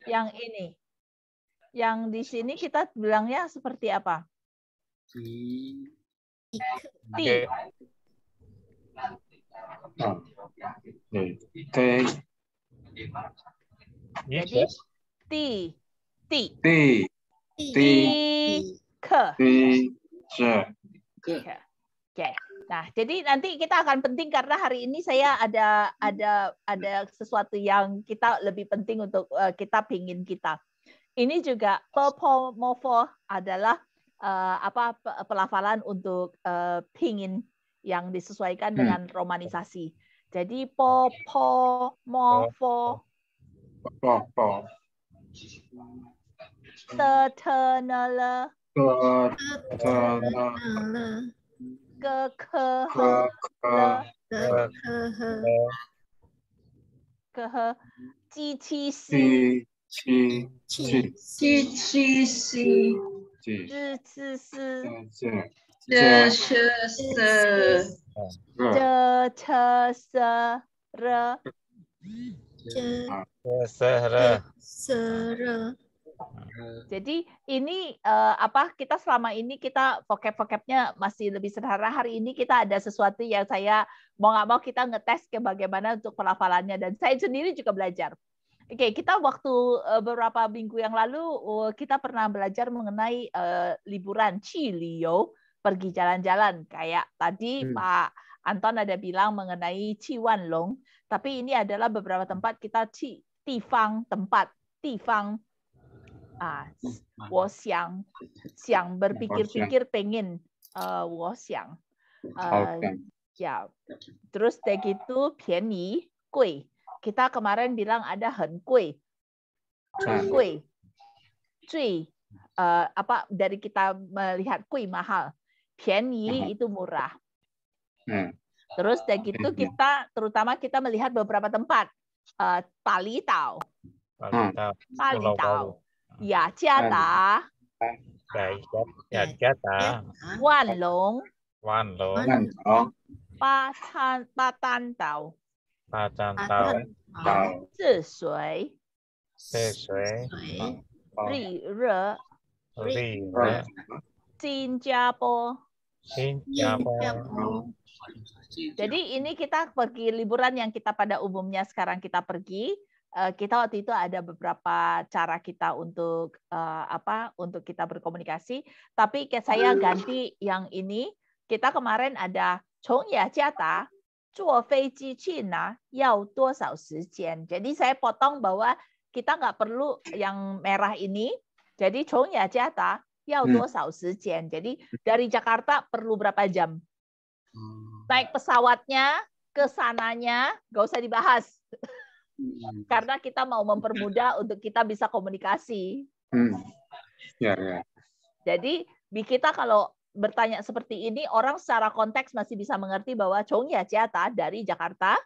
Yang ini. Yang di sini kita bilangnya seperti apa? Ti. Jadi ti. Ti. Ti. Ke. Oke. Nah, jadi nanti kita akan penting karena hari ini saya ada sesuatu yang kita lebih penting untuk kita pingin kita. Ini juga pepomorfo adalah pelafalan untuk pingin yang disesuaikan dengan romanisasi. Jadi pepomorfo tertenale机器系Jadi ini kita selama ini kita vocab-vocabnya masih lebih sederhana. Hari ini kita ada sesuatu yang saya mau nggak mau kita ngetes ke bagaimana untuk pelafalannya dan saya sendiri juga belajar. Oke, kita waktu beberapa minggu yang lalu kita pernah belajar mengenai liburan Ciliyo, pergi jalan-jalan. Kayak tadi Pak Anton ada bilang mengenai Ciwanlong, tapi ini adalah beberapa tempat kita tifang tempat, tifang 我想 berpikir-pikir pengen 我想 ya terus kayak gitu 便宜贵 kita kemarin bilang ada 很贵 贵 最 dari kita melihat 贵 mahal 便宜 itu murah terus kayak gitu kita terutama kita melihat beberapa tempat 巴厘岛 雅加达 万隆 巴丹岛 治水 日热 新加坡 Jadi ini kita pergi liburan yang kita pada umumnya sekarang kita pergi. Kita waktu itu ada beberapa cara kita untuk untuk kita berkomunikasi. Tapi saya ganti yang ini. Kita kemarin ada 从雅加达坐飞机去哪要多少时间? Jadi saya potong bahwa kita nggak perlu yang merah ini. Jadi 从雅加达要多少时间? Jadi dari Jakarta perlu berapa jam? Naik pesawatnya, ke sananya, nggak usah dibahas. Karena kita mau mempermudah untuk kita bisa komunikasi. Jadi kita kalau bertanya seperti ini, orang secara konteks masih bisa mengerti bahwa 从雅加达 dari Jakarta,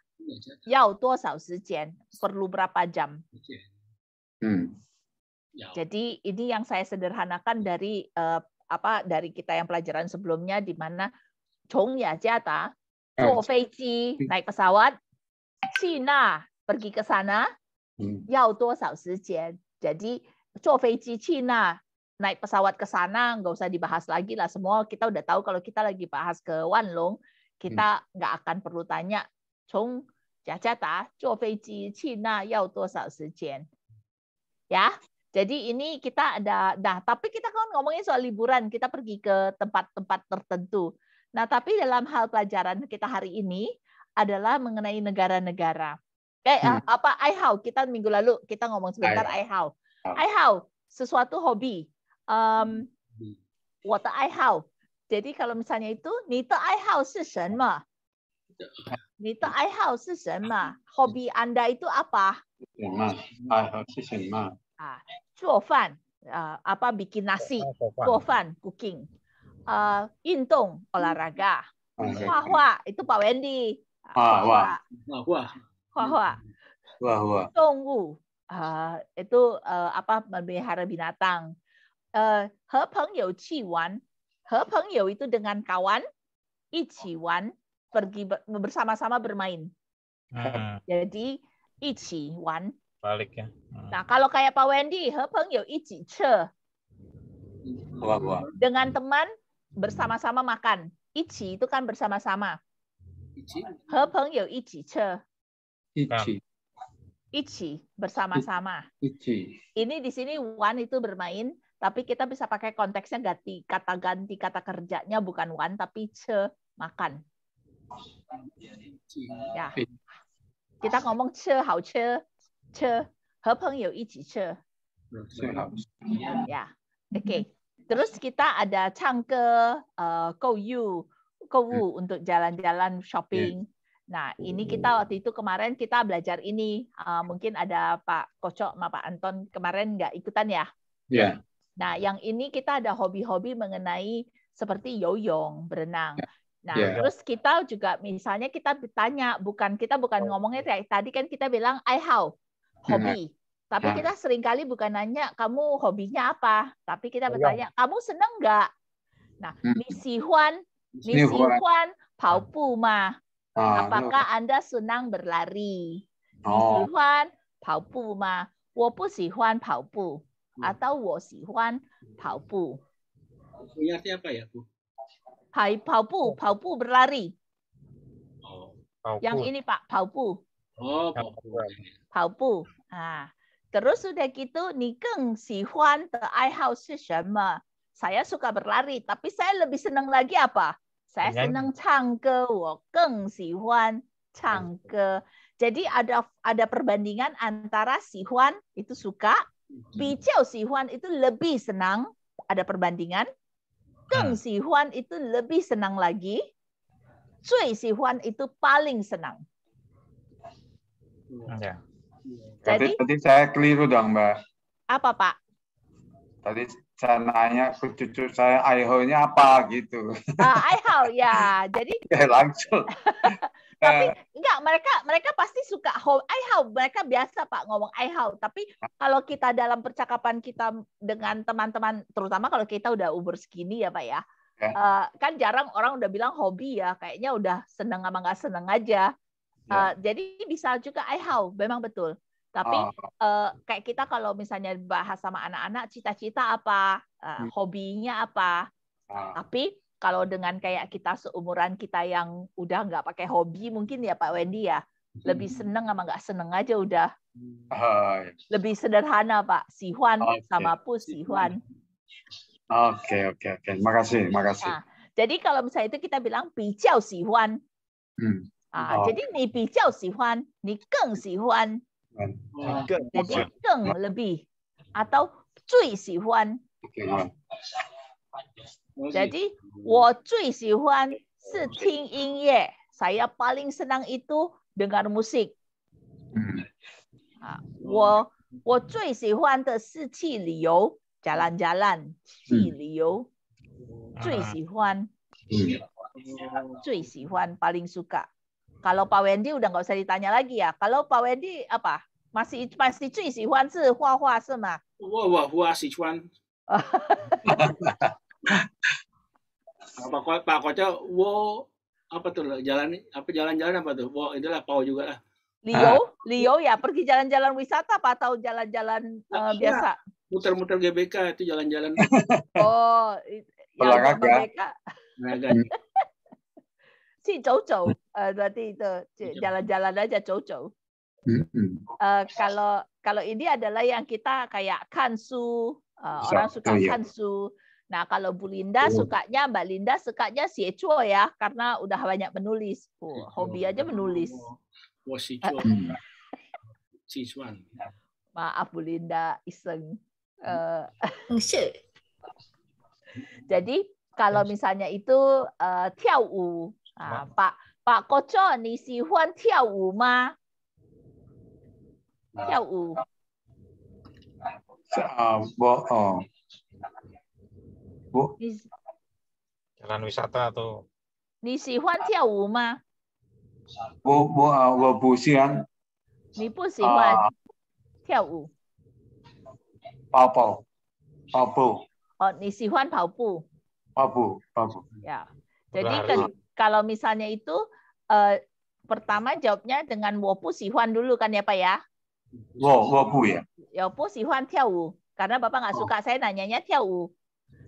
要多少时间 perlu berapa jam. Jadi ini yang saya sederhanakan dari dari kita yang pelajaran sebelumnya di mana 从雅加达坐飞机 naik pesawat, 去那 pergi ke sana, 要多少时间. Jadi 坐飞机去那 naik pesawat ke sana nggak usah dibahas lagi lah, semua kita udah tahu kalau kita lagi bahas ke Wanlong, kita nggak akan perlu tanya 从雅加达坐飞机去那要多少时间. Ya. Jadi ini kita ada, tapi kita kan ngomongin soal liburan, kita pergi ke tempat-tempat tertentu. Nah, tapi dalam hal pelajaran kita hari ini adalah mengenai negara-negara. I how kita minggu lalu kita ngomong sebentar I how. I how sesuatu hobi. 我的爱好. Jadi kalau misalnya itu 你的爱好是什么? 你的爱好是什么? Hobi Anda itu apa? 做饭 bikin nasi, 做饭 cooking. 运动 olahraga. 画画 itu Pak Wendy. 画画. 动物 itu memelihara binatang. 和朋友去玩. 和朋友 itu dengan kawan. 一起玩 pergi bersama-sama bermain. Jadi 一起玩 Balik ya. Nah, kalau kayak Pak Wendy, 和朋友一起吃 Wah. dengan teman bersama-sama makan. Ichi itu kan bersama-sama. 和朋友一起吃 Ichi. ichi bersama-sama. Ichi. Ini di sini one itu bermain, tapi kita bisa pakai konteksnya ganti kata kerjanya bukan one tapi ce makan. Ya. Kita ngomong ce hao ce ce 和朋友一起吃. Ya. Oke. Terus kita ada changge, go yu, untuk jalan-jalan shopping. Nah, ini kita waktu itu kemarin kita belajar ini. Mungkin ada Pak Kocok sama Pak Anton kemarin nggak ikutan ya? Ya. Nah, yang ini kita ada hobi-hobi mengenai seperti yoyong, berenang. Nah, terus kita juga misalnya kita bertanya, kita bukan ngomongnya kayak tadi kan kita bilang I have hobi. Tapi kita seringkali bukan nanya kamu hobinya apa, tapi kita bertanya kamu seneng nggak? Nah, ni sihuan跑步吗? Apakah Anda senang berlari? 你喜欢跑步吗? 我不喜欢跑步 atau 我喜欢跑步. Artinya apa ya, Bu? 跑步 berlari. Yang ini Pak, 跑步. Oh, 跑步. Nah, terus sudah gitu, 你更喜欢的爱好是什么? Saya suka berlari, tapi saya lebih senang lagi apa? Saya senang 唱歌, 我更喜欢唱歌. Jadi ada perbandingan antara 喜欢 itu suka, 比较喜欢 itu lebih senang, ada perbandingan. 更喜欢 itu lebih senang lagi. 最喜欢 itu paling senang. Jadi saya keliru dong, Mbak. Apa, Pak? Tadi saya nanya ke cucu saya, aiho-nya apa gitu. Aiho, ya. Jadi langsung. tapi enggak, mereka pasti suka aiho. Mereka biasa Pak ngomong aiho. Tapi kalau kita dalam percakapan kita dengan teman-teman, terutama kalau kita udah umur segini ya Pak ya, kan jarang orang udah bilang hobi ya. Kayaknya udah seneng sama nggak seneng aja. Jadi bisa juga aiho, memang betul. Tapi kayak kita kalau misalnya bahas sama anak-anak, cita-cita apa, hobinya apa. Tapi kalau dengan kayak kita seumuran kita yang udah nggak pakai hobi, mungkin ya Pak Wendy ya, lebih seneng sama nggak seneng aja udah. Lebih sederhana Pak, sihuan sama pu sihuan. Oke. Makasih. Nah, jadi kalau misalnya itu kita bilang 比较喜欢. Jadi 你比较喜欢, 你更喜欢. Jadi 更 lebih atau 最喜欢. Jadi 我最喜欢是听音乐. Saya paling senang itu dengar musik. 我最喜欢的是去旅游, jalan-jalan, 去旅游. 最喜欢. 最喜欢 paling suka. Kalau Pak Wendy udah nggak usah ditanya lagi ya. Kalau Pak Wendy apa? Masih 最喜欢是画画是吗？我喜欢。Pak Kocok, apa tuh jalan-jalan apa tuh? Itulah Pau juga lah. Lio ya, pergi jalan-jalan wisata apa atau jalan-jalan biasa? Muter-muter GBK itu jalan-jalan. Oh, yang GBK. Si Jojo, berarti itu jalan-jalan aja Jojo. Kalau ini adalah yang kita kayak kansu, orang suka kansu. Nah kalau Bu Linda sukanya, Mbak Linda sukanya siecuo ya, karena udah banyak menulis. Hobi aja menulis. Maaf Bu Linda, iseng. Jadi kalau misalnya itu 跳舞. Pak Kocok, 你喜欢跳舞吗? 跳舞. Jalan wisata atau? 你喜欢跳舞吗? 我不喜欢. 你不喜欢跳舞? 跑步. Oh, 你喜欢跑步? 跑步. Ya. Jadi kalau misalnya itu pertama jawabnya dengan 我不喜欢 dulu kan ya Pak ya? 我不呀。有不喜欢跳舞 karena Bapak nggak suka. Saya nanyanya 跳舞，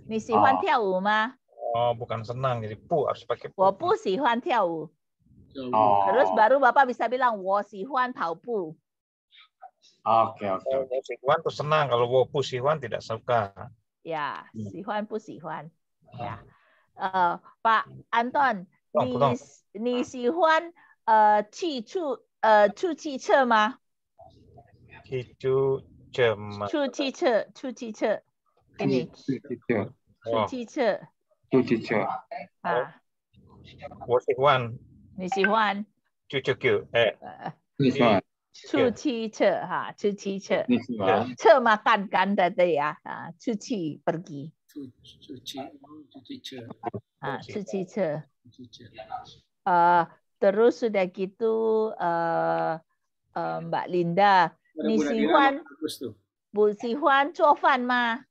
你喜欢跳舞吗？ Oh, bukan senang, jadi pu harus pakai pu. 我不喜欢跳舞。 Oh. Terus baru Bapak bisa bilang 我喜欢跑步。 Oke. Kalau wo sihuan tuh senang, kalau wo pu sihuan tidak suka. Ya, 喜欢不喜欢？ Ya. Pak Anton， 你喜欢出汽车吗？ Hiju jema. 出汽车 ini 出汽车 啊， Wo sihuan 你喜欢 cucu kyu. 出汽车哈，出汽车，车 makan kan tadi ya, 出去 pergi, 出汽车. Terus sudah gitu Mbak Linda, 你喜欢不喜欢做饭吗？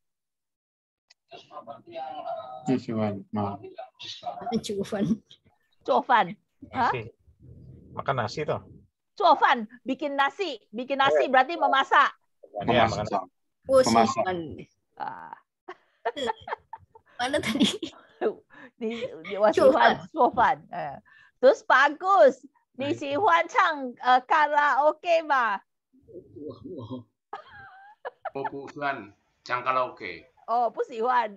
喜欢吗？做饭 Nasi. Makan nasi tuh. 做饭 bikin nasi berarti memasak. Iya, makan. Mana tadi? 我喜欢做饭. Terus bagus. 你喜欢唱karaoke 吗？ 我不喜欢唱卡拉 OK。 哦，不喜欢。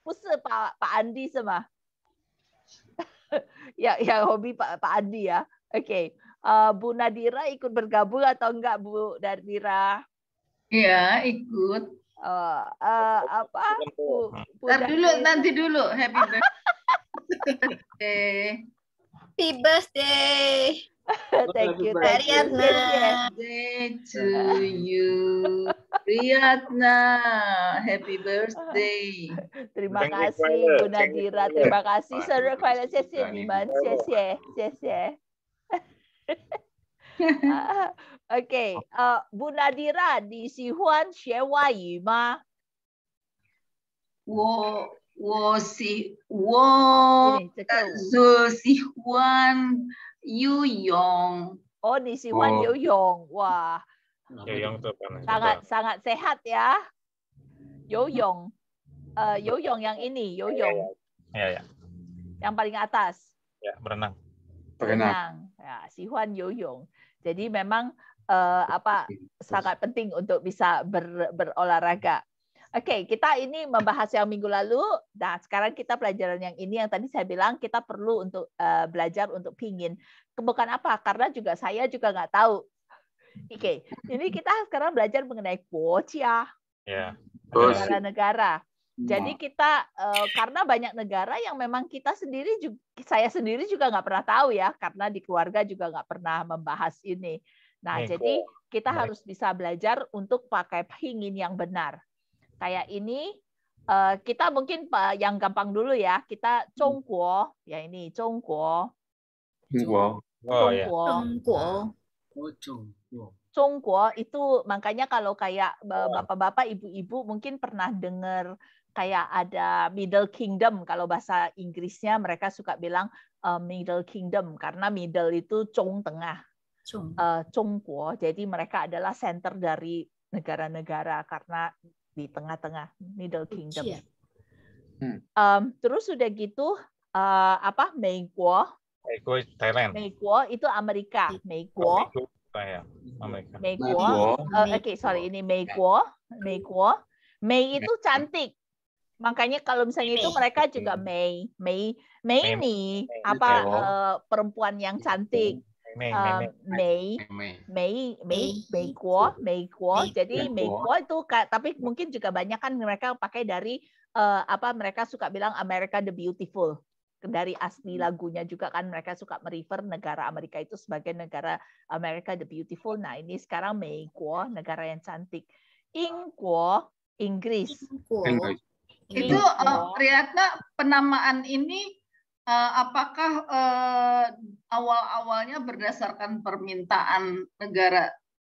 不是Pak Andi 是吗？ yang hobi Pak Andi ya. Oke. Bu Nadira ikut bergabung atau enggak Bu Nadira? Iya, ikut. Apa? Nanti dulu. Happy birthday. Happy birthday. Thank you. Ariadna. Birthday to you. Ariadna. Happy birthday. Terima kasih Bu Nadira. Terima kasih. 生日快乐，谢谢你们，谢谢，谢谢。OK， Bu Nadira， 你喜欢学外语吗？ 我喜欢游泳。 Oh， 你喜欢游泳，哇， sangat sehat ya. 游泳， 游泳 yang ini， 游泳， yang paling atas. Ya, berenang. Ya, 喜欢游泳. Jadi memang sangat penting untuk bisa berolahraga. Oke, kita ini membahas yang minggu lalu. Nah, sekarang kita pelajaran yang ini yang tadi saya bilang kita perlu untuk belajar untuk pingin. Bukan apa? Karena juga saya juga nggak tahu. Oke, ini kita sekarang belajar mengenai kuocia. Negara-negara. Jadi kita karena banyak negara yang memang saya sendiri juga nggak pernah tahu ya, karena di keluarga juga nggak pernah membahas ini. Nah, jadi kita harus bisa belajar untuk pakai pingin yang benar. Kayak ini kita mungkin yang gampang dulu ya. Kita Zhongguo, ya ini Zhongguo. Zhongguo itu makanya kalau kayak bapak-bapak, ibu-ibu mungkin pernah dengar kayak ada Middle Kingdom. Kalau bahasa Inggrisnya mereka suka bilang Middle Kingdom karena middle itu Zhong tengah. Zhongguo. Jadi mereka adalah center dari negara-negara karena di tengah-tengah Middle Kingdom. Terus sudah gitu Meiguo. Thailand. Meiguo itu Amerika. Meiguo. Ini Meiguo. Mei itu cantik. Makanya kalau misalnya itu mereka juga Mei ini perempuan yang cantik. Meiguo. Jadi Meiguo itu tapi mungkin juga banyak kan mereka pakai dari mereka suka bilang America the Beautiful. Dari asli lagunya juga kan mereka suka merefer negara Amerika itu sebagai negara America the Beautiful. Nah, ini sekarang Meiguo, negara yang cantik. Ingguo, Inggris. Itu Riyadna, penamaan ini apakah awal-awalnya berdasarkan permintaan negara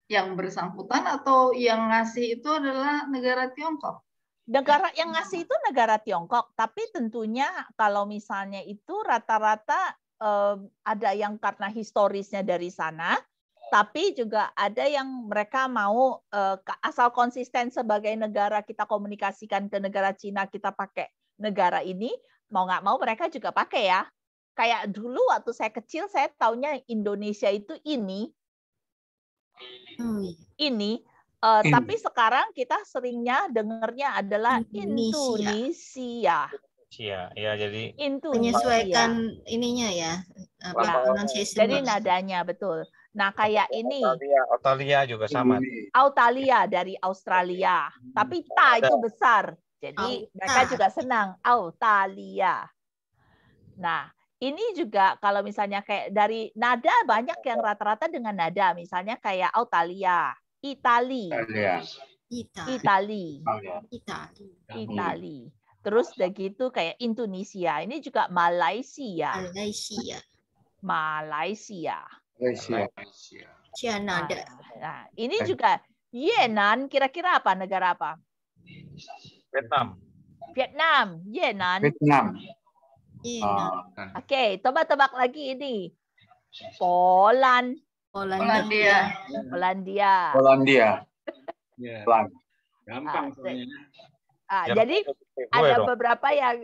yang bersangkutan atau yang ngasih itu adalah negara Tiongkok? Negara yang ngasih itu negara Tiongkok, tapi tentunya kalau misalnya itu rata-rata ada yang karena historisnya dari sana, tapi juga ada yang mereka mau asal konsisten sebagai negara kita komunikasikan ke negara Cina, kita pakai negara ini, mau nggak mau mereka juga pakai ya. Kayak dulu waktu saya kecil, saya taunya Indonesia itu ini. Tapi sekarang kita seringnya dengarnya adalah Indonesia. Ya, jadi menyesuaikan ininya ya, pronunciation. Jadi nadanya betul. Nah, kayak ini. Autalia juga sama. Autalia dari Australia. Tapi ta itu besar. Jadi mereka juga senang. Autalia. Nah, ini juga kalau misalnya kayak dari nada banyak yang rata-rata dengan nada. Misalnya kayak Autalia, Itali. Terus udah gitu kayak Indonesia. Ini juga Malaysia. Nah, ini juga Yenan. Kira-kira apa? Negara apa? Vietnam. Yenan. Oke, coba tebak lagi ini. Polandia. Gampang soalnya. Jadi ada beberapa yang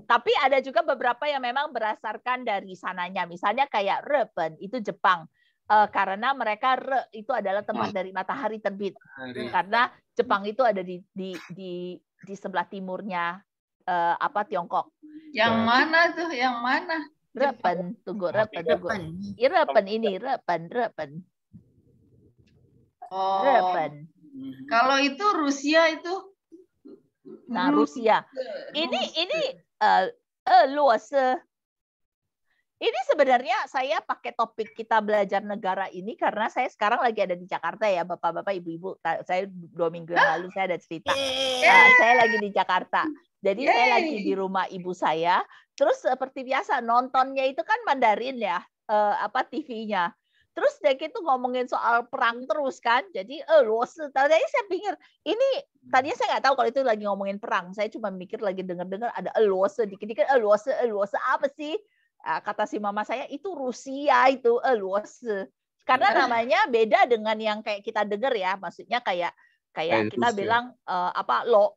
tapi ada juga beberapa yang memang berdasarkan dari sananya. Misalnya kayak Repen itu Jepang. Karena mereka itu adalah tempat dari matahari terbit. Karena Jepang itu ada di sebelah timurnya Tiongkok. Yang mana tuh? Yang mana? Repen, tunggu Repen. Repen ini Repen. Oh. Repen. Kalau itu Rusia itu. Nah, Rusia. Ini luas. Ini sebenarnya saya pakai topik kita belajar negara ini karena saya sekarang lagi ada di Jakarta ya, Bapak-bapak, Ibu-ibu. Saya 2 minggu yang lalu saya ada cerita. Saya lagi di Jakarta. Jadi saya lagi di rumah ibu saya. Terus seperti biasa nontonnya itu kan Mandarin ya, TV-nya. Terus dia gitu ngomongin soal perang terus kan. Jadi tadi saya pikir ini tadinya saya nggak tahu kalau itu lagi ngomongin perang. Saya cuma mikir lagi dengar-dengar ada dikit-dikit apa sih? Kata si mama saya itu Rusia itu karena namanya beda dengan yang kayak kita dengar ya, maksudnya kayak kita bilang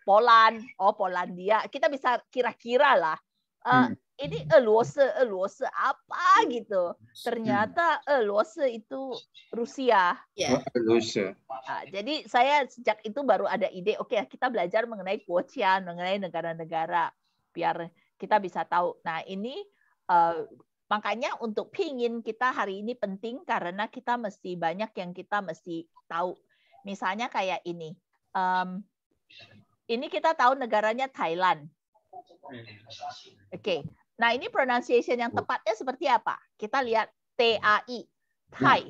Polandia, kita bisa kira-kira lah ini apa gitu, ternyata itu Rusia. Jadi saya sejak itu baru ada ide, oke, kita belajar mengenai Guoqian, mengenai negara-negara biar kita bisa tahu. Nah ini makanya untuk pingin kita hari ini penting karena kita mesti banyak yang kita mesti tahu. Misalnya kayak ini. Ini kita tahu negaranya Thailand. Oke. Nah, ini pronunciation yang tepatnya seperti apa? Kita lihat TAI. Thai.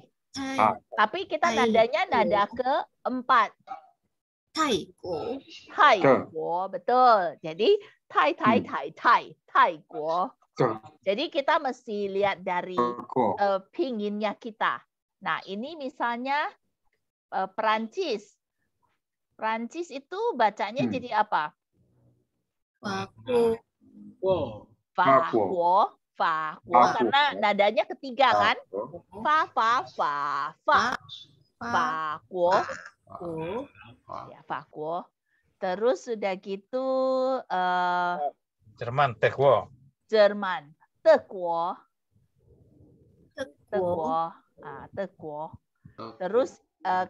Tapi kita nadanya nada keempat. Thai-guo. Betul. Jadi Thai-guo. Jadi kita mesti lihat dari pinginnya kita. Nah, ini misalnya Perancis. Perancis itu bacanya jadi apa? Fa-guo. Karena nadanya ketiga kan? Fa-guo. Ya, fa-guo. Terus sudah gitu Jerman, Teguo. Jerman, Teguo. Terus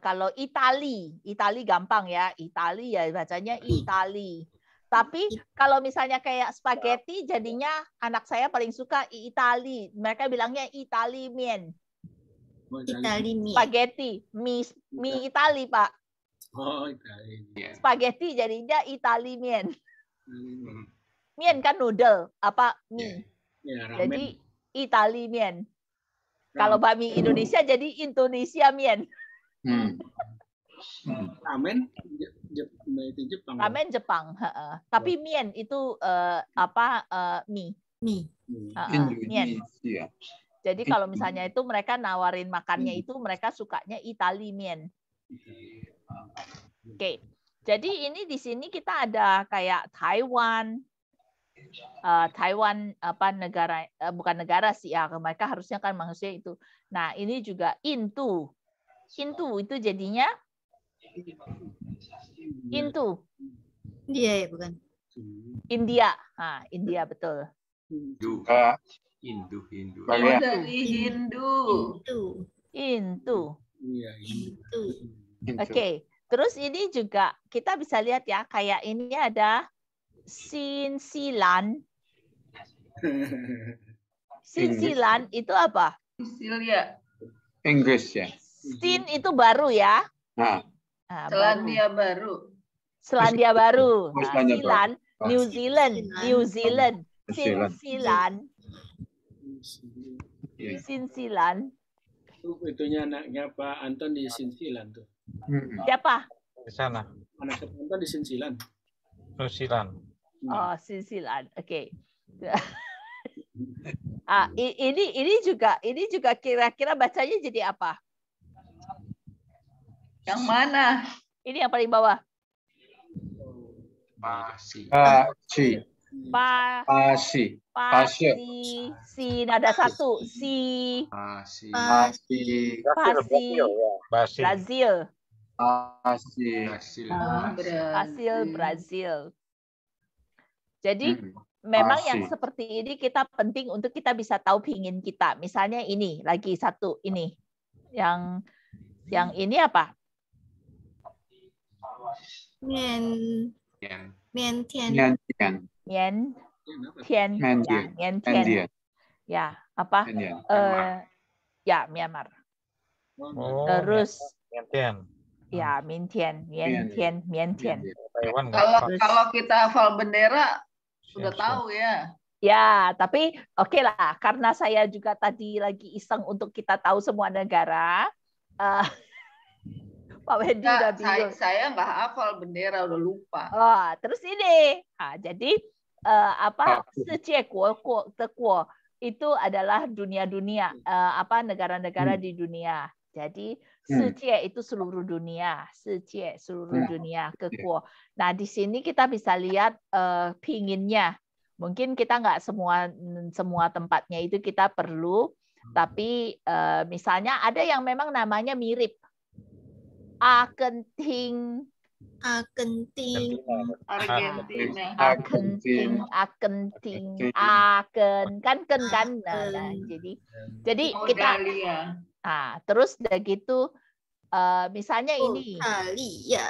kalau Itali gampang ya. Itali ya bacanya Itali. Tapi kalau misalnya kayak spaghetti jadinya anak saya paling suka Itali. Mereka bilangnya Itali mien. Spaghetti, mie Itali, Pak. Oh, Itali. Spaghetti jadinya Itali mien. Mien kan noodle, mie. Jadi Itali mien. Kalau bakmi Indonesia jadi Indonesia mien. Ramen itu Jepang. Ramen Jepang, tapi mien itu mie. Mien. Jadi kalau misalnya itu mereka nawarin makannya itu mereka sukanya Itali mien. Oke. Jadi ini di sini kita ada kayak Taiwan. Taiwan negara bukan negara sih ya, mereka harusnya kan manusia itu. Nah, ini juga Intu. Into itu jadinya into. Dia ya bukan. India. Nah, India betul. Hindu. Enggak. Hindu. Oh, Bagian. dari Hindu. Itu. Into. Iya, ini. Itu. Oke. Terus ini juga kita bisa lihat ya, kayak ini ada Sinsilan. Sinsilan itu apa? Sicilia. Inggris ya. Sin itu baru ya. Nah, Nah, baru. Selandia Baru. Selandia Baru. Nah, Selandia Baru. Silan, New Zealand, New Zealand. New Zealand. Sinsilan, Iya. Sinsilan. Itunya anaknya Pak Anton di Sinsilan tuh. Siapa? Di sana. Anaknya Pak Anton di Sinsilan. New Zealand. Oh, Sinsilan. Oke. Ini juga kira-kira bacanya jadi apa? Yang mana? Ini yang paling bawah. Pasi. Pasi. Pasi. Pasi, si nada satu, si Pasi. Pasi. Pasi, Basi. Brazil, Pasi. Brasil. Brazil, Brazil. Jadi memang yang Pasi. seperti ini kita penting untuk kita bisa tahu pingin kita. Misalnya ini lagi satu ini, yang ini apa? Mien Yan. Mien Tian. Miantian. Mien Kenapa? Tian, ya, Mandian. Mien Tian, Mandian. ya apa? Mandian. Ya Myanmar. Oh, Terus Miantian. ya Mien Tian, Mien Tian, Mien Tian. Taiwan nggak? Kalau kita hafal bendera sudah Siap, tahu ya. Ya, tapi oke lah, karena saya juga tadi lagi iseng untuk kita tahu semua negara. Pak Wendy udah bingung. Saya nggak hafal bendera, udah lupa. Oh, terus ini. Jadi apa? Seciekuo itu adalah dunia-dunia, apa negara-negara di dunia. Jadi Secie itu seluruh dunia, Secie seluruh dunia, kekuo. Nah, di sini kita bisa lihat pinginnya. Mungkin kita nggak semua tempatnya itu kita perlu, tapi misalnya ada yang memang namanya mirip. Argenting, Argentin. Argentina. Argenting, kan kan. Nah, jadi kita Australia. terus udah gitu misalnya ini Australia.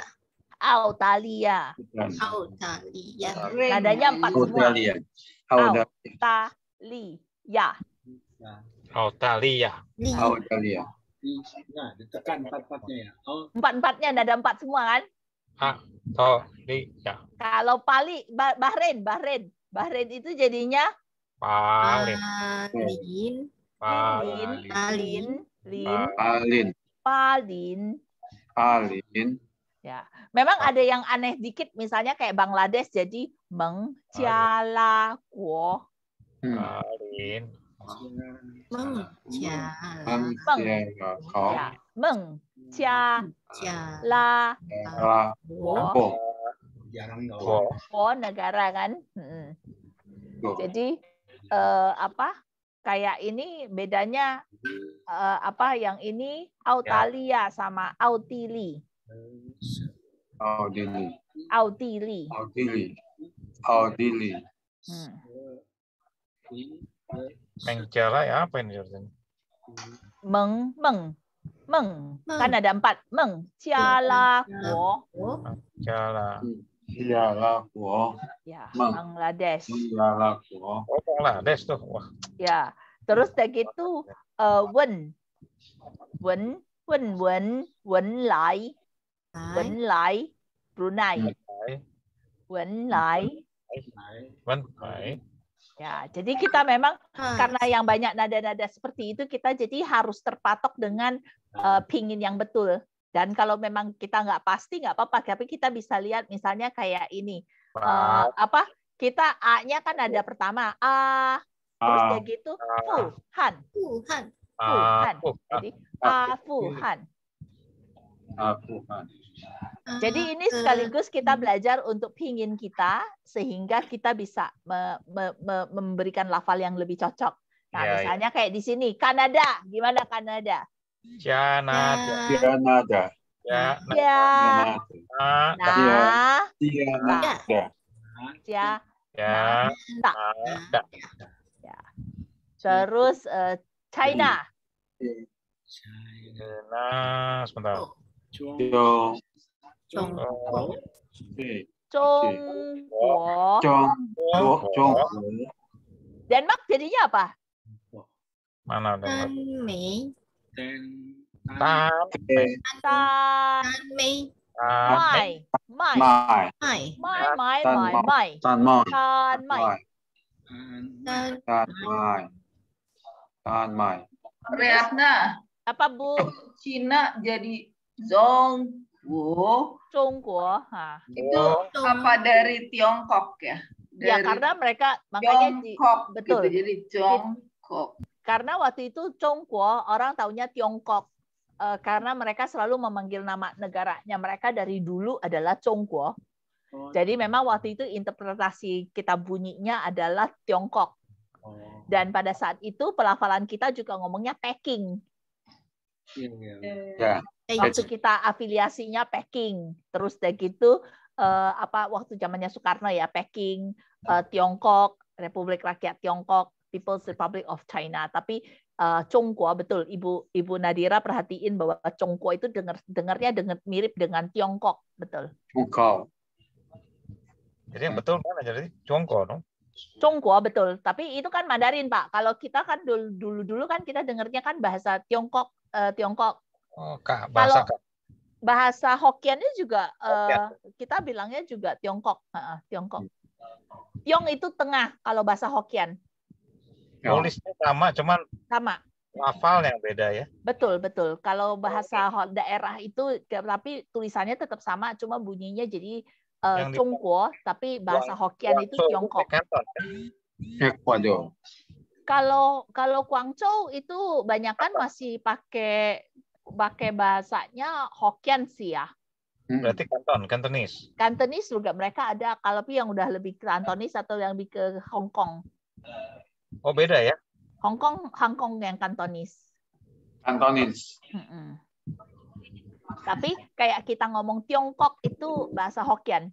Autalia. Australia. Nadanya 4 semua. Australia. Autalia. Australia. Australia. Nah, ditekan empat-empatnya ya. Oh, 4-4-nya nada 4 semua kan? Australia. Kalau Bahrain itu jadinya Paling. Palin. Ya, memang ada yang aneh dikit, misalnya kayak Bangladesh jadi Mengcialakuo. Paling. Ya, Mengcialakuo. jarang dong. Negara kan. Jadi apa? Kayak ini bedanya apa yang ini Autalia sama Autili. Autili. Mengcela ya apa ini artinya? Meng. Kan ada 4. Mengcialakuo. Cialakuo. Ya, Bangladesh. Cialakuo. Oh, Bangladesh tuh. Wah. Ya, terus udah gitu Wen Lai Brunei. Wen Lai. Ya, jadi kita memang karena yang banyak nada-nada seperti itu kita jadi harus terpatok dengan pingin yang betul. Dan kalau memang kita nggak pasti nggak apa-apa, tapi kita bisa lihat misalnya kayak ini apa? Kita A-nya kan ada pertama A, terus dia gitu Fuhan. Jadi Fuhan. Jadi ini sekaligus kita belajar untuk pingin kita sehingga kita bisa memberikan lafal yang lebih cocok. Nah, misalnya kayak di sini Kanada, gimana Kanada? Canada. Canada. Ya. Ya. Canada. Nah. Canada. Ya. Ya. Nah. Ya. Terus China. China. Sebentar. Chong. Trung Jongguo. Chong. Denmark jadinya apa? Mana ada? Tan Mỹ Tan. Tan Mỹ Mai. Mai. Mai. Mai Mai. Tan Mai. Mai. Mai. Tan Mai. Tan Mai. Tan Tan Mai. Tan Mai. Riyadna, Apa Bu? Cina jadi Zhongguo. Zhongguo. Itu apa dari Tiongkok ya? Ya, Dari karena mereka makanya Tiongkok betul. gitu. Jadi Tiongkok. Karena waktu itu Zhongguo orang taunya Tiongkok. Karena mereka selalu memanggil nama negaranya mereka dari dulu adalah Zhongguo. Jadi memang waktu itu interpretasi kita bunyinya adalah Tiongkok. Dan pada saat itu pelafalan kita juga ngomongnya Peking. Ya. Waktu kita afiliasinya Peking. Terus dari gitu waktu zamannya Soekarno ya Peking, Tiongkok, Republik Rakyat Tiongkok, People's Republic of China. Tapi Zhongguo betul, Ibu Nadira perhatiin bahwa Zhongguo itu dengarnya mirip dengan Tiongkok, betul. Tiongkok. Jadi yang betul mana? Jadi Tiongkok, no? Zhongguo betul. Tapi itu kan Mandarin, Pak. Kalau kita kan dulu kan kita dengarnya kan bahasa Tiongkok. Oh, Kak, bahasa Kak. Bahasa Hokkiannya juga kita bilangnya juga Tiongkok. Tiongkok. Tiong itu tengah kalau bahasa Hokkian. Tulisnya sama, cuman Sama. lafal yang beda ya. Betul. Kalau bahasa daerah itu tapi tulisannya tetap sama, cuma bunyinya jadi Zhongguo, tapi bahasa Hokkian itu Tiongkok. Ecuador. Kalau Guangzhou itu banyakan masih pakai bahasanya Hokkian sih ya. Berarti Cantonese. Cantonese juga mereka ada, kalau yang udah lebih ke Cantonese atau yang lebih ke Hong Kong. Oh, beda ya? Hong Kong yang Cantonese. Cantonese. Tapi kayak kita ngomong Tiongkok itu bahasa Hokkian.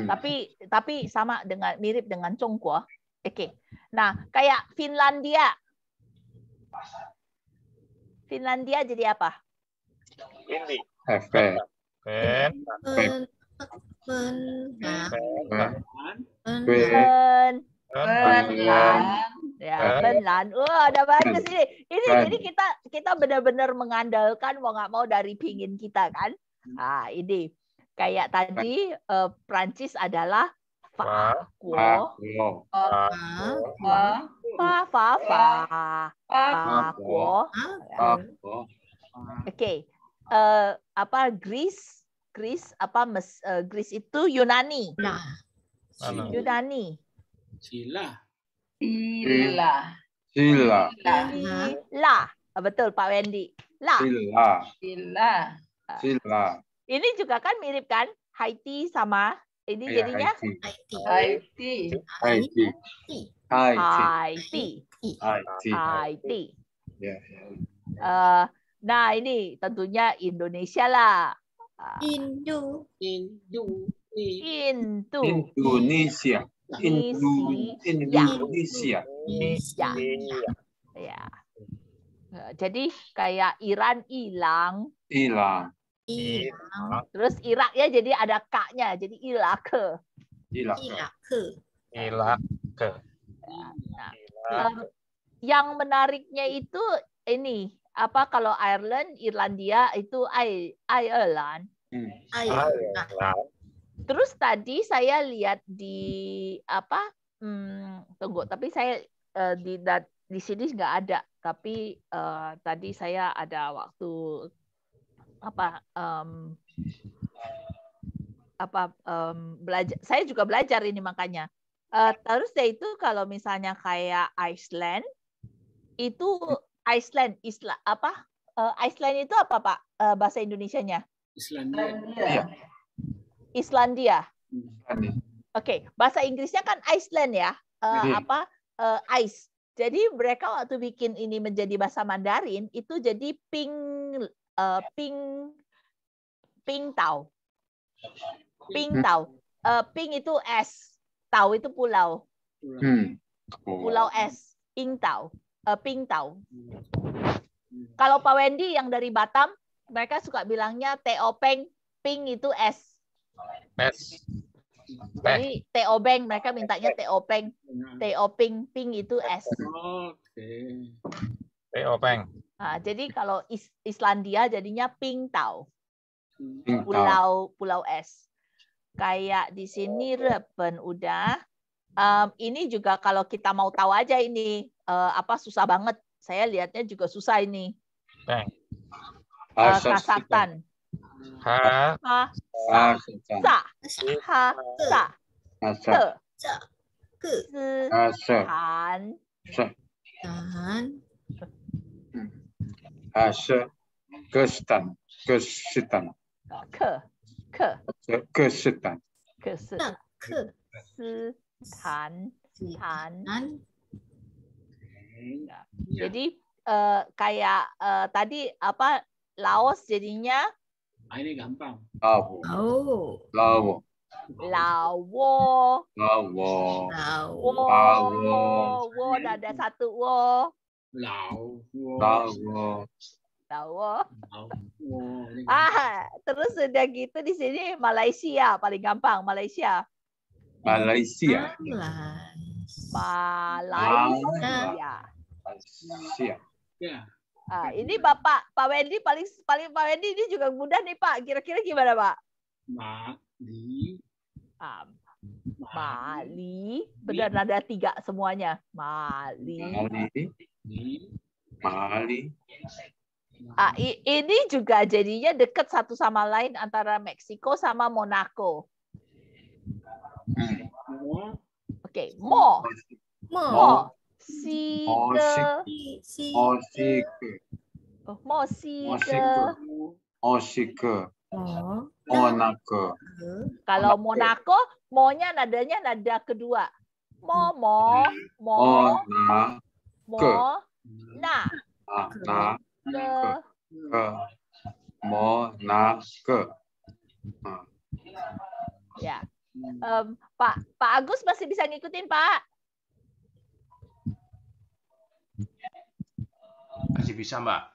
Tapi sama dengan mirip dengan Zhongguo. Oke. Nah, kayak Finlandia. Finlandia jadi apa? Indi. Finland. Ada bagus ini. Jadi kita benar-benar mengandalkan mau nggak mau dari pingin kita kan. Ini kayak tadi Prancis adalah Oke. Greece itu Yunani. Yunani. Sila. Betul Pak Wendy. Sila. Ini juga kan mirip kan? Haiti sama ini jadinya Haiti. Nah, ini tentunya Indonesia lah. Indonesia. Ya. Jadi kayak Iran hilang. Terus Irak ya jadi ada K-nya, jadi Irak. Yang menariknya itu ini kalau Ireland, Irlandia itu Ireland. Terus tadi saya lihat di tunggu, tapi saya di sini nggak ada. Tapi tadi saya ada waktu belajar. Saya juga belajar ini makanya. Terus itu kalau misalnya kayak Iceland itu Iceland itu apa Pak bahasa Indonesianya? Islandia. Oke, bahasa Inggrisnya kan Iceland ya. Ice. Jadi mereka waktu bikin ini menjadi bahasa Mandarin itu jadi ping tau. Ping tau. Ping itu es, tau itu pulau. Pulau es, ping tau. Ping tau. Kalau Pak Wendy yang dari Batam, mereka suka bilangnya teopeng, ping itu es. Es. Jadi teobeng, mereka mintanya teopeng, teoping, ping itu es. Oke. Teopeng. Nah, jadi kalau Islandia jadinya ping tau, Ping tau. pulau es. Kayak di sini Reben udah. Ini juga kalau kita mau tahu aja ini susah banget. Saya lihatnya juga susah ini. Kazakhstan. Ha. Sa. Sa. Ha. Sa. Ke. Han. Kazakhstan. Ke. Kazakhstan. Jadi kayak tadi Laos jadinya Ini gampang. Lawo. Wo ada satu wo. Lawo. Terus udah gitu di sini Malaysia paling gampang, Malaysia. Ya. Ini Pak Wendy paling Pak Wendy ini juga mudah nih Pak. Kira-kira gimana Pak? Mali. Benar nada 3 semuanya. Mali. Ini juga jadinya dekat satu sama lain antara Meksiko sama Monaco. Oke, Mo. Monaco. Kalau Monaco, mo-nya nadanya nada kedua. Mo, na. Monaco. Ya. Pak Agus masih bisa ngikutin, Pak? Masih bisa, Mbak.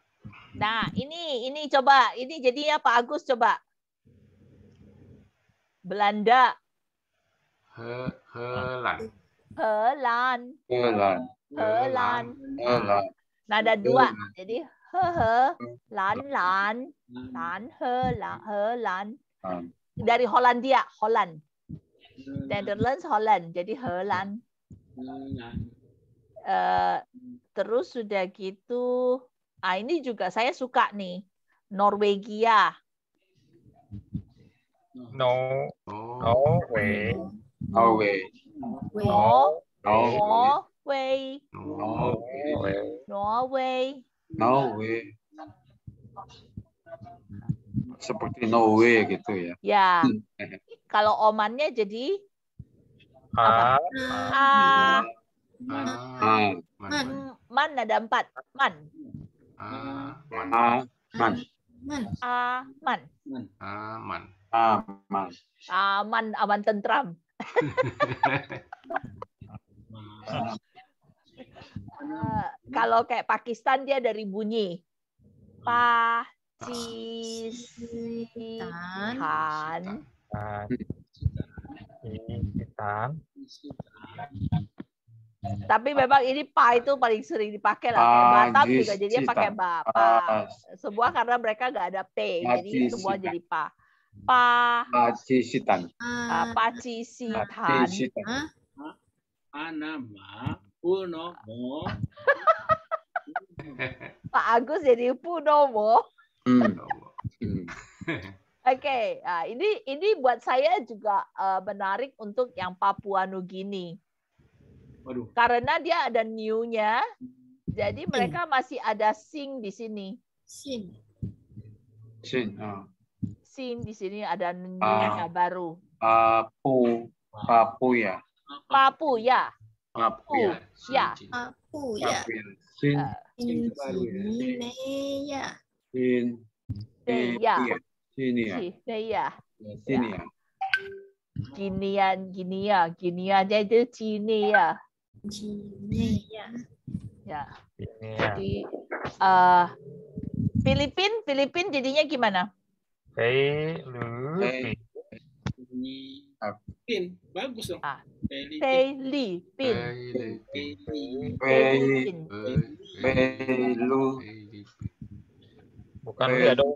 Nah, ini coba. Ini jadinya Pak Agus coba. Belanda. Helan. Nada 2. Jadi lan. Dari Hollandia, Holland. Netherlands, Holland. Jadi Helan. Terus sudah gitu. Ini juga saya suka nih. Norwegia. Norway. Seperti Norway gitu ya. Ya. Kalau Omannya jadi apa? Man ada 4. Man. Aman tentram. Kalau kayak Pakistan dia dari bunyi. Pakistan. Tapi memang ini pa itu paling sering dipakai lah. Kayak Batam juga jadinya pakai pa. Semua karena mereka nggak ada p, jadi semua jadi pa. Pakistan. Anama Punomo. Pak Agus jadi Punomo. Oke, ini buat saya juga menarik untuk yang Papua Nugini. Karena dia ada new-nya, jadi mereka masih ada sing di sini. Sing di sini ada new-nya baru. Papuya. April. Ya. Aku ya. April. Sin. Ini baru ya. Mei ya. Sin. Iya. Sini ya. Iya. Sini ya. Giniannya itu Cini ya. Jini ya. Ya. Ini ya. Jadi Filipin jadinya gimana? Filipin. Ini Pin, bagus dong. Filipin. Filipin. Bukan Li, ada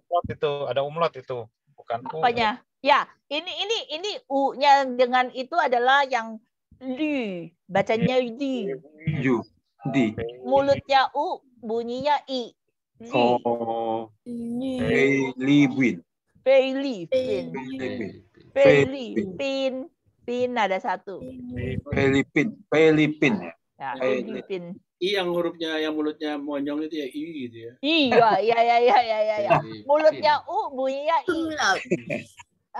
umlaut itu. Bukan U. Apanya? Ya, ini U-nya dengan itu adalah yang Lü, bacanya Li. Yu. Di. Mulutnya U, bunyinya I. Li. Oh. Ini Filipin. Filipin. Filipin. Pin ada satu. Filipin ya. Ya, Filipin. I yang hurufnya yang mulutnya monyong itu ya I gitu ya. Iya. Mulutnya U, bunyinya I. umlaut.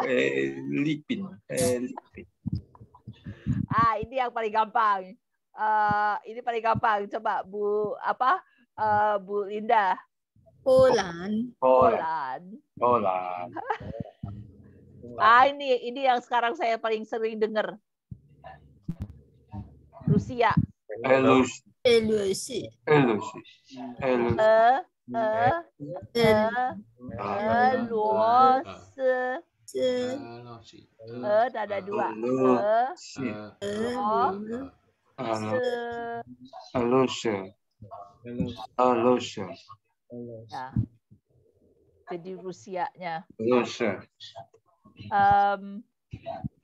Filipin. Ini yang paling gampang. Ini paling gampang. Coba Bu Linda. Poland. Poland. Ini yang sekarang saya paling sering dengar. Rusia. Belusi. Ada dua. Ya. Jadi Rusianya.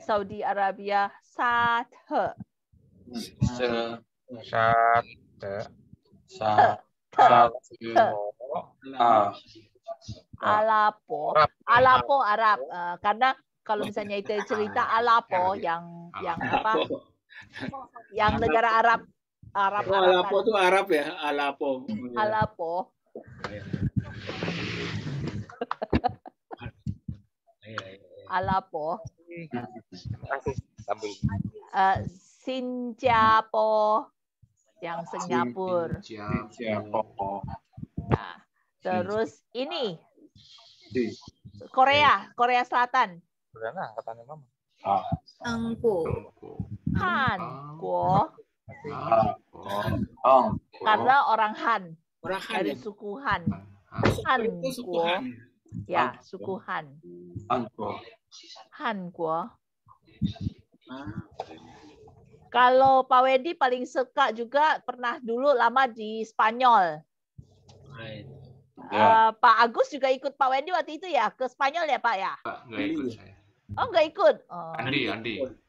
Saudi Arabia Sathe. Aleppo Arab. Karena kalau misalnya itu cerita Aleppo yang apa? Yang negara Arab. Aleppo itu Arab ya, Aleppo. Aleppo. Singapura yang Singapura. Nah, terus ini Korea Selatan. Berana angkatannya Mama. Hanguo. Karena orang Han. Dari suku Han. Hanguo. Ya, suku Han. Hanguo. Kalau Pak Wedi paling suka juga pernah dulu lama di Spanyol. Pak Agus juga ikut Pak Wedi waktu itu ya ke Spanyol ya Pak ya? Nggak ikut saya. Oh nggak ikut.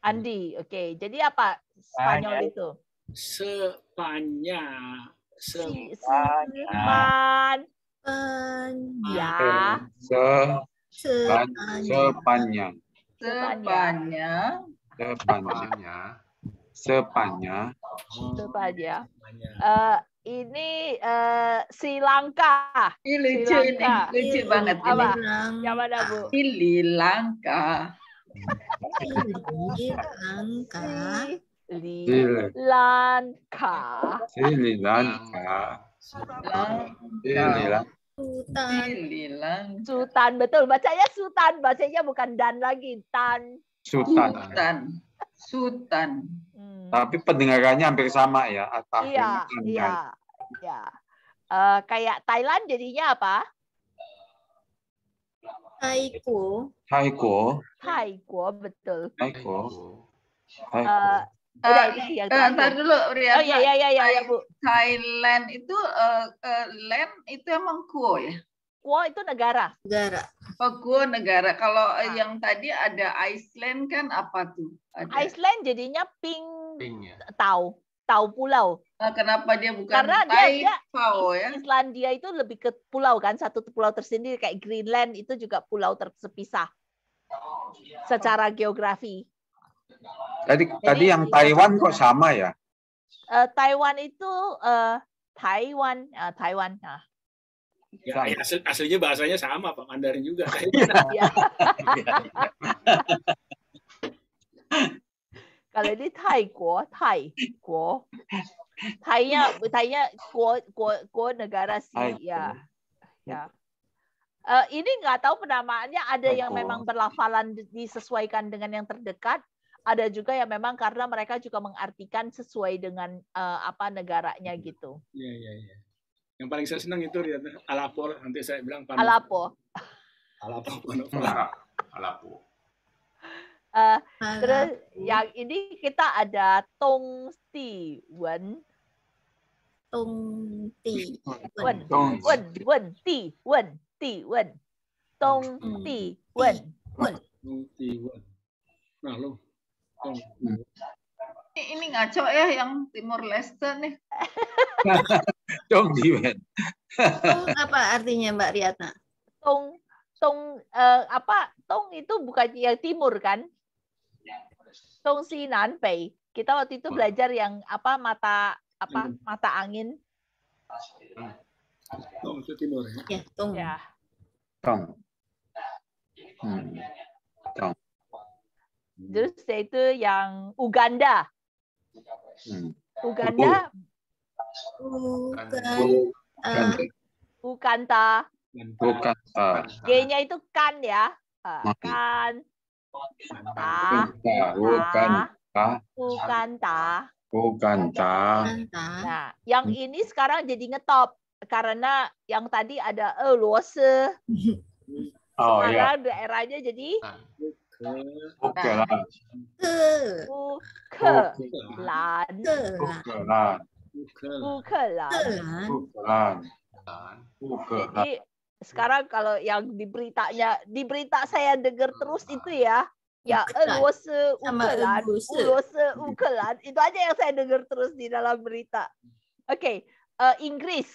Andi. Oke. Jadi apa Spanyol itu? Spanyol. Ini Sri Lanka. Ini lucu banget. Apa? Yang mana Bu? Sri Lanka. Sultan, betul. Bacanya Sultan. Bacanya bukan Dan lagi. Sultan. Tapi pendengarannya hampir sama ya. Iya. Kayak Thailand jadinya apa? Taiko, betul. Ntar dulu, Rian. Oh iya Bu. Thailand itu land itu emang kuo ya? Kuo itu negara. Oh, kuo negara. Kalau yang tadi ada Iceland kan apa tuh? Iceland jadinya Ping ya. Tau pulau. Kenapa dia bukan Karena dia Pao ya? Islandia itu lebih ke pulau kan, satu pulau tersendiri kayak Greenland itu juga pulau terpisah secara geografi. Tadi yang Taiwan kok sama ya? Taiwan itu Taiwan. Nah. Ya, aslinya bahasanya sama Pak, Mandarin juga. Kalau ini Thailand, Thainya negara Thai. ya. Ini nggak tahu penamaannya, ada yang memang berlafalan disesuaikan dengan yang terdekat, ada juga yang memang karena mereka juga mengartikan sesuai dengan apa negaranya gitu. Iya. Yang paling saya senang itu lihat Alapo, nanti saya bilang Alapo. Alapo. Terus yang ini kita ada Tong Ti Wen. Tung Ti Wen. Tong Ti Wen. Nah, lo. Ini ngaco ya yang Timur Leste nih. Dong Diwen. Tung apa artinya Mbak Riatna? Tong itu bukan yang timur kan? Tong Si Nan Bei. Kita waktu itu belajar yang mata angin. Tong itu timur ya. Ya, Tung. Ya. Dong. Terus itu yang Uganda. Bukan. Ukanta. Bukan. G-nya itu kan ya. Kan. Ukanta. Nah, yang ini sekarang jadi ngetop karena yang tadi ada luose. Sekarang daerahnya jadi Ukelan. Jadi sekarang kalau yang di berita saya dengar terus itu ya luose Ukelan, itu aja yang saya dengar terus di dalam berita. Oke, Inggris.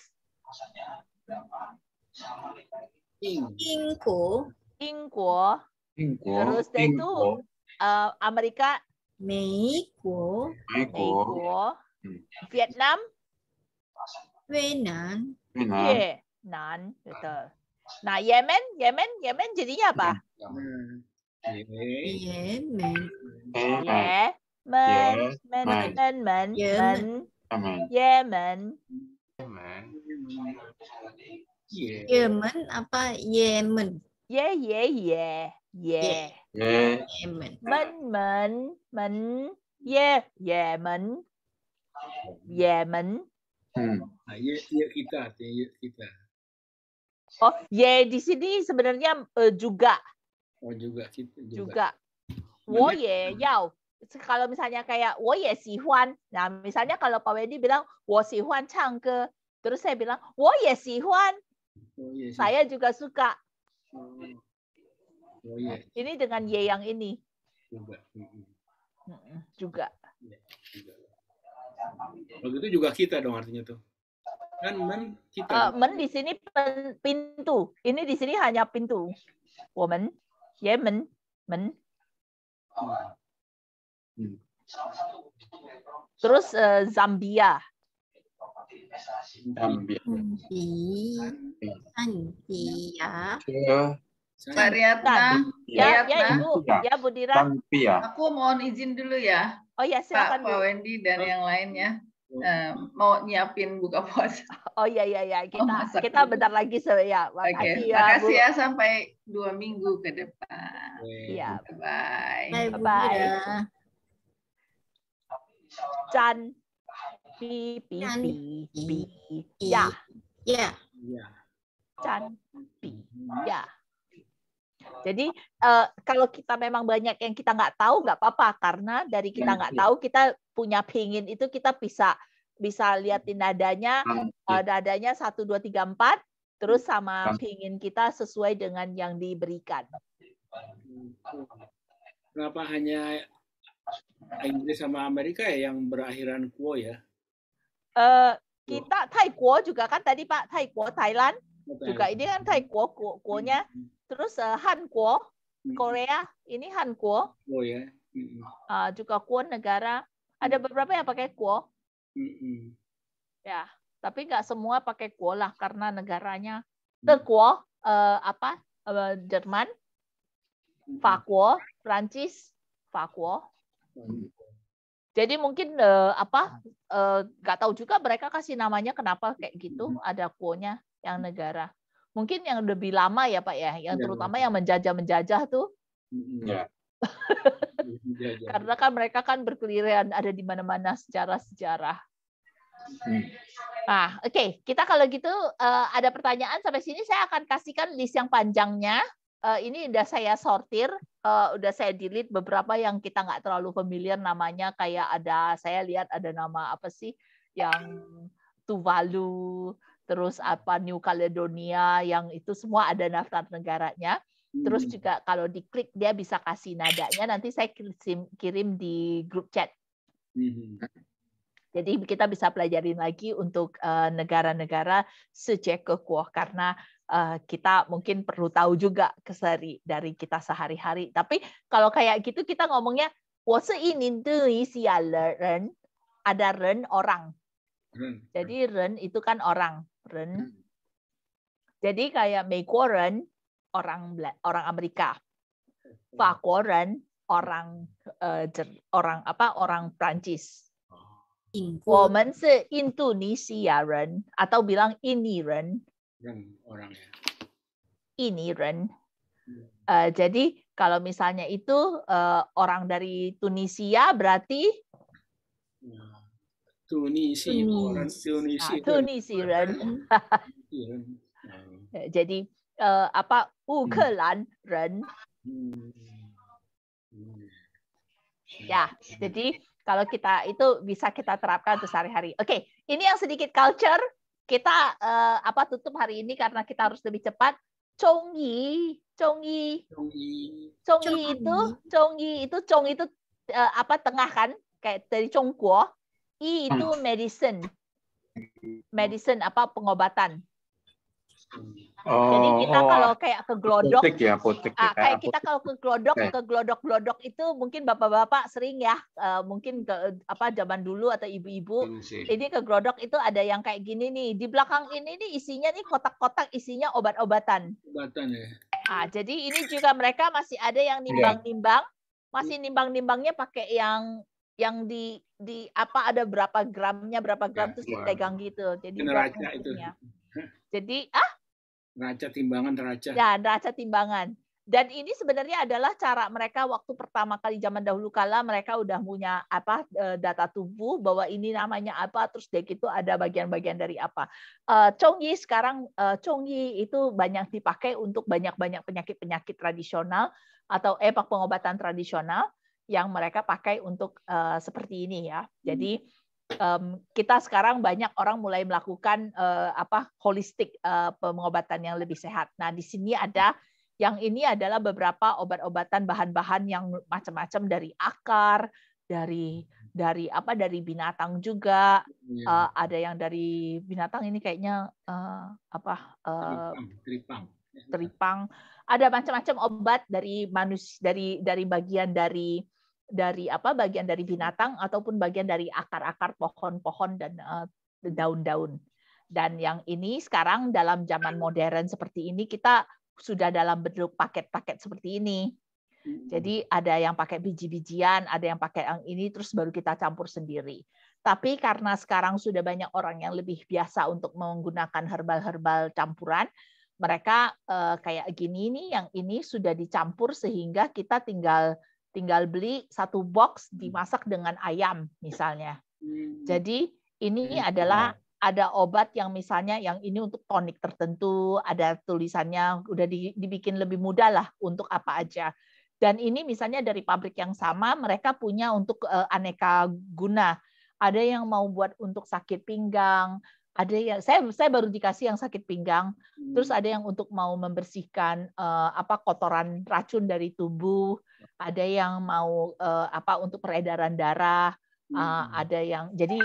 Ingko. Terus itu Amerika. Meiko. Vietnam. Vietnam. Betul. Nah, Yemen jadinya apa? Yemen. Yemen apa Yemen? Yemen. Yemen. Nah, ya kita. Oh, di sini sebenarnya juga. Oh, juga kita. Juga. 我也要. Kalau misalnya kayak 我也喜欢. Nah, misalnya kalau Pak Wendy bilang 我喜欢唱歌, terus saya bilang 我也喜欢. Saya juga suka. Ini dengan Y yang ini. Juga. Kalau gitu juga kita dong artinya tuh. Kan kita. Men di sini pintu. Ini di sini hanya pintu. Woman, Yemen, men. Terus Zambia. Mbak Riatna. Ya, Ibu. Ya, Bu Dira. Aku mohon izin dulu ya. Oh ya, silakan Pak Wendy dan yang lainnya. Mau nyiapin buka puasa. Oh iya. Kita bentar lagi ya. Makasih ya, makasih ya sampai 2 minggu ke depan. Iya. Bye. Bye. Chan. Pi. Ya. Chan. Pi. Ya. Jadi kalau kita memang banyak yang kita nggak tahu nggak apa-apa, karena dari kita nggak tahu kita punya pingin itu kita bisa liatin nadanya 1, 2, 3, 4 terus sama pingin kita sesuai dengan yang diberikan. Kenapa hanya Inggris sama Amerika ya yang berakhiran kuo ya? Kita Thailand juga kan tadi Pak, Thailand juga ini kan Thailand kuonya. Terus Hankuo, Korea, ini Hankuo. Oh ya. Juga kuo negara. Ada beberapa yang pakai kuo. Ya, tapi nggak semua pakai kuo lah karena negaranya. Kuo, Jerman, Fakuo, Prancis, Fakuo. Jadi mungkin nggak tahu juga mereka kasih namanya kenapa kayak gitu, ada kuonya yang negara. Mungkin yang lebih lama ya Pak ya, yang terutama yang menjajah tuh. Ya. Karena kan mereka kan berkeliaran ada di mana-mana secara sejarah. Nah, oke, kita kalau gitu ada pertanyaan sampai sini saya akan kasihkan list yang panjangnya. Ini udah saya sortir, udah saya delete beberapa yang kita nggak terlalu familiar namanya, kayak saya lihat ada nama apa sih yang Tuvalu, terus apa New Caledonia, yang itu semua ada daftar negaranya. Terus juga kalau diklik dia bisa kasih nadanya, nanti saya kirim di grup chat. Jadi kita bisa pelajarin lagi untuk negara-negara se-Jie-Ge-Guo, karena kita mungkin perlu tahu juga dari kita sehari-hari. Tapi kalau kayak gitu kita ngomongnya, 我是印度尼西亚人, ada ren orang. Jadi ren itu kan orang, ren. Jadi kayak 美国人 orang Amerika, 法国人 orang Prancis. 我们是印度尼西亚人 atau bilang 印尼人. Orangnya. Ini Ren. Jadi kalau misalnya itu orang dari Tunisia berarti Tunisi Ren. Jadi Ukraina Ren. Ya, jadi kalau kita itu bisa kita terapkan untuk sehari-hari. Oke, ini yang sedikit culture. Kita tutup hari ini karena kita harus lebih cepat. Chongyi itu tengah kan, kayak dari Chongguo. I itu medicine pengobatan. Jadi kita kalau kayak ke glodok, kayak kita kalau ke glodok itu mungkin bapak-bapak sering ya, mungkin ke zaman dulu atau ibu-ibu. Ini ke glodok itu ada yang kayak gini nih. Di belakang ini nih isinya nih kotak-kotak isinya obat-obatan. Jadi ini juga mereka masih ada yang nimbang-nimbang, masih nimbang-nimbangnya pakai yang di ada berapa gram terus dipegang gitu. Jadi neraca itu. Jadi neraca timbangan neraca. Ya, neraca timbangan. Dan ini sebenarnya adalah cara mereka waktu pertama kali zaman dahulu kala mereka udah punya data tubuh bahwa ini namanya apa, terus dek itu ada bagian-bagian dari apa. Chongyi sekarang Chongyi itu banyak dipakai untuk banyak-banyak penyakit-penyakit tradisional atau pengobatan tradisional yang mereka pakai untuk seperti ini ya. Jadi kita sekarang banyak orang mulai melakukan holistik pengobatan yang lebih sehat. Nah, di sini ada yang ini adalah beberapa obat-obatan bahan-bahan yang macam-macam dari akar, dari binatang juga. Ada yang dari binatang ini kayaknya teripang. Ada macam-macam obat dari manusia, dari bagian dari binatang ataupun bagian dari akar-akar pohon-pohon dan daun-daun. Dan yang ini sekarang dalam zaman modern seperti ini kita sudah dalam bentuk paket-paket seperti ini. Jadi ada yang pakai biji-bijian, ada yang pakai yang ini, terus baru kita campur sendiri. Tapi karena sekarang sudah banyak orang yang lebih biasa untuk menggunakan herbal-herbal campuran, mereka kayak gini nih, yang ini sudah dicampur sehingga kita tinggal beli satu box dimasak dengan ayam misalnya. Jadi ini adalah ada obat yang misalnya yang ini untuk tonik tertentu, ada tulisannya udah dibikin lebih mudah lah untuk apa aja. Dan ini misalnya dari pabrik yang sama mereka punya untuk aneka guna. Ada yang mau buat untuk sakit pinggang, ada yang saya baru dikasih yang sakit pinggang, terus ada yang untuk mau membersihkan kotoran racun dari tubuh, ada yang mau untuk peredaran darah, ada yang jadi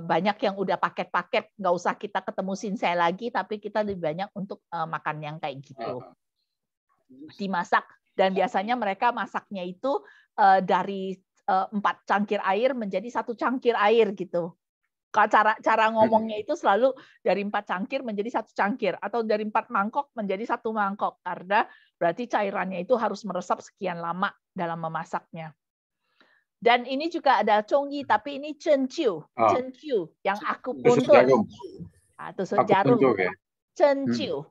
banyak yang udah paket-paket, nggak usah kita ketemu sinsai lagi, tapi kita lebih banyak untuk makan yang kayak gitu, dimasak. Dan biasanya mereka masaknya itu dari 4 cangkir air menjadi 1 cangkir air gitu. Cara ngomongnya itu selalu dari 4 cangkir menjadi 1 cangkir, atau dari 4 mangkok menjadi 1 mangkok, karena berarti cairannya itu harus meresap sekian lama dalam memasaknya. Dan ini juga ada Chongyi, tapi ini Chenqiu, Oh. Chenqiu yang aku Tusuk buntut. jarum. Tusuk Aku jarum. tunjuk ya. Chenqiu.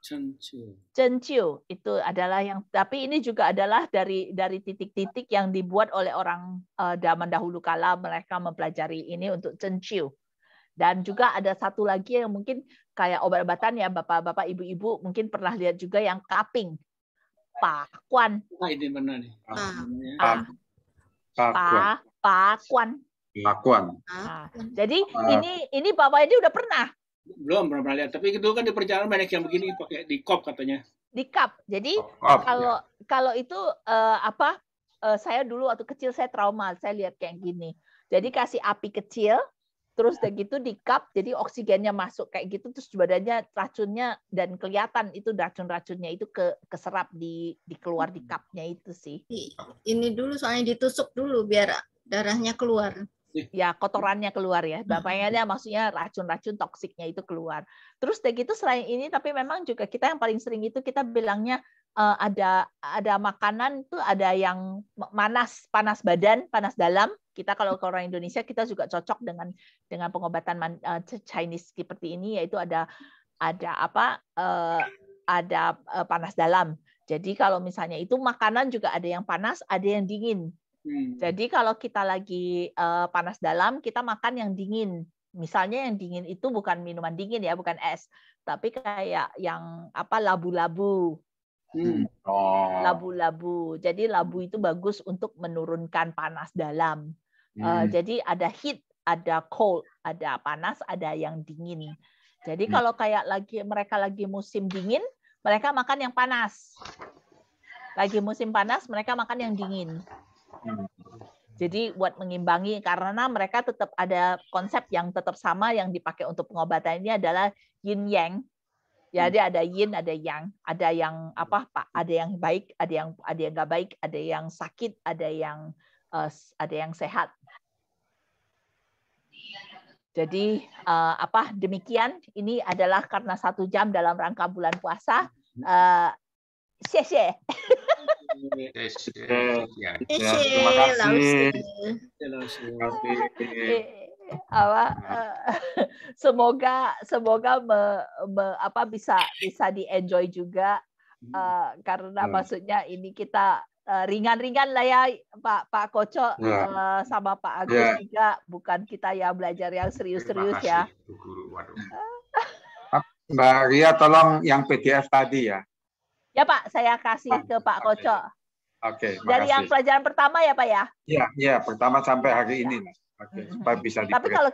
Cencu. Chenqiu itu adalah yang, tapi ini juga adalah dari titik-titik yang dibuat oleh orang zaman dahulu kala, mereka mempelajari ini untuk Chenqiu. Dan juga ada satu lagi yang mungkin kayak obat-obatan ya, bapak-bapak, ibu-ibu mungkin pernah lihat juga yang kaping, pakuan, Nah, ini benar nih. Pakuan. pakuan. Pakuan. Nah, jadi ini bapak ini udah pernah Belum pernah lihat. Tapi itu kan di perjalanan banyak yang begini pakai di kop katanya. di cup. Jadi Oh, kalau itu saya dulu waktu kecil saya trauma, saya lihat kayak gini. Jadi kasih api kecil, terus udah gitu di cup, jadi oksigennya masuk kayak gitu, terus badannya racunnya dan kelihatan itu racun-racunnya itu keserap di keluar di cupnya itu sih. Ini dulu soalnya ditusuk dulu biar darahnya keluar. Ya kotorannya keluar ya, bapaknya maksudnya racun-racun toksiknya itu keluar. Terus udah gitu selain ini, tapi memang juga kita yang paling sering itu kita bilangnya ada makanan tuh ada yang panas badan, panas dalam. Kita kalau ke orang Indonesia kita juga cocok dengan pengobatan Chinese seperti ini, yaitu ada panas dalam. Jadi kalau misalnya itu makanan juga ada yang panas, ada yang dingin. Jadi kalau kita lagi panas dalam, kita makan yang dingin. Misalnya yang dingin itu bukan minuman dingin ya, bukan es, tapi kayak yang labu-labu. Labu-labu. Jadi labu itu bagus untuk menurunkan panas dalam. Jadi ada heat, ada cold, ada panas, ada yang dingin. Jadi kalau kayak mereka lagi musim dingin, mereka makan yang panas. Lagi musim panas, mereka makan yang dingin. Jadi buat mengimbangi, karena mereka tetap ada konsep yang tetap sama yang dipakai untuk pengobatan ini adalah yin yang. Jadi ada yin, ada yang, ada yang ada yang baik, ada yang nggak baik, ada yang sakit, ada yang sehat. Jadi demikian, ini adalah karena 1 jam dalam rangka bulan puasa. Xie. Terima kasih. Semoga bisa di-enjoy juga, karena maksudnya ini kita ringan-ringan lah ya Pak Koco sama Pak Agus juga, bukan kita ya belajar yang serius-serius ya. Mbak Ria, tolong yang PDF tadi ya. Ya Pak, saya kasih ke Pak Koco. Oke, dari yang pelajaran pertama ya Pak ya? Iya, pertama sampai hari ini. Oke, supaya bisa Tapi kalau